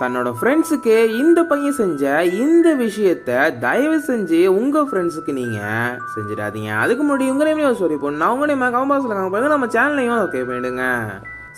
தன்னோட ஃப்ரெண்ட்ஸுக்கு இந்த பையன் செஞ்ச இந்த விஷயத்த தயவு செஞ்சு உங்க ஃப்ரெண்ட்ஸுக்கு நீங்க செஞ்சிடாதீங்க. அதுக்கு முன்னாடி உங்க நேம்லயும் சாரி போடணும். நான் உங்க நேம் கமெண்ட் பாருங்க, நம்ம சேனலையும் ஓகே பண்ணிடுங்க.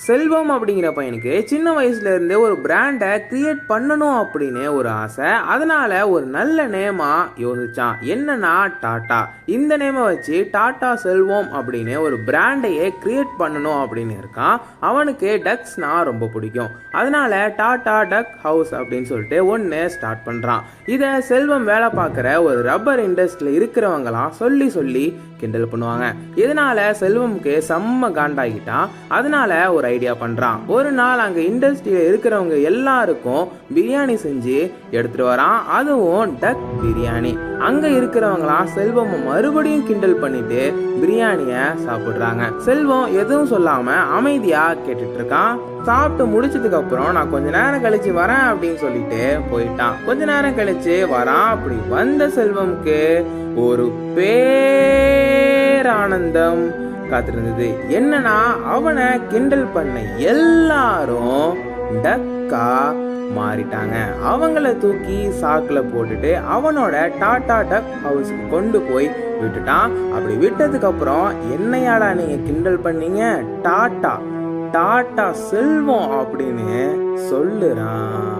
செல்வம் அப்படிங்கிற பையனுக்கு சின்ன வயசுல இருந்தே ஒரு பிராண்டை கிரியேட் பண்ணணும் அப்படின்னு ஒரு ஆசை. அதனால ஒரு நல்ல நேமா யோசிச்சான். என்னன்னா டாடா. இந்த நேமை வச்சு டாடா செல்வம் அப்படின்னு ஒரு பிராண்டையே கிரியேட் பண்ணணும் அப்படின்னு இருக்கான். அவனுக்கு டக்ஸ்னா ரொம்ப பிடிக்கும். அதனால டாடா டக் ஹவுஸ் அப்படின்னு சொல்லிட்டு ஒன்று ஸ்டார்ட் பண்றான். இதை செல்வம் வேலை பார்க்குற ஒரு ரப்பர் இண்டஸ்ட்ரியில் இருக்கிறவங்களாம் சொல்லி சொல்லி கிண்டல் பண்ணுவாங்க. இதனால செல்வம்க்கு செம்ம காண்டாகிட்டான். அதனால ஒரு ஐடியா பண்றான். ஒரு நாள் அங்க இண்டஸ்ட்ரியில இருக்கிறவங்க எல்லாருக்கும் பிரியாணி செஞ்சு எடுத்துட்டு வரான். அதுவும் டக் பிரியாணி. அங்க இருக்கிறவங்களாம் செல்வம் மறுபடியும் கிண்டல் பண்ணிட்டு பிரியாணிய சாப்பிடுறாங்க. செல்வம் எதுவும் சொல்லாம அமைதியா கேட்டுட்டு இருக்கான். சாப்பிட்டு முடிச்சதுக்கு அப்புறம் நான் கொஞ்ச நேரம் கழிச்சு வரேன் அப்படின்னு சொல்லிட்டு போயிட்டான். கொஞ்ச நேரம் கழிச்சு வரான். அப்படி வந்த செல்வம்க்கு ஒரு பேரானந்தம் காத்திருந்தது. என்னன்னா அவனை கிண்டல் பண்ண எல்லாரும் டக்கா மாறிட்டாங்க. அவங்கள தூக்கி சாக்குல போட்டுட்டு அவனோட டாடா டக் ஹவுஸ்க்கு கொண்டு போய் விட்டுட்டான். அப்படி விட்டதுக்கு அப்புறம் என்னையாடா நீங்க கிண்டல் பண்ணீங்க, டாடா டாடா செல்வம் அப்படின்னு சொல்லுறான்.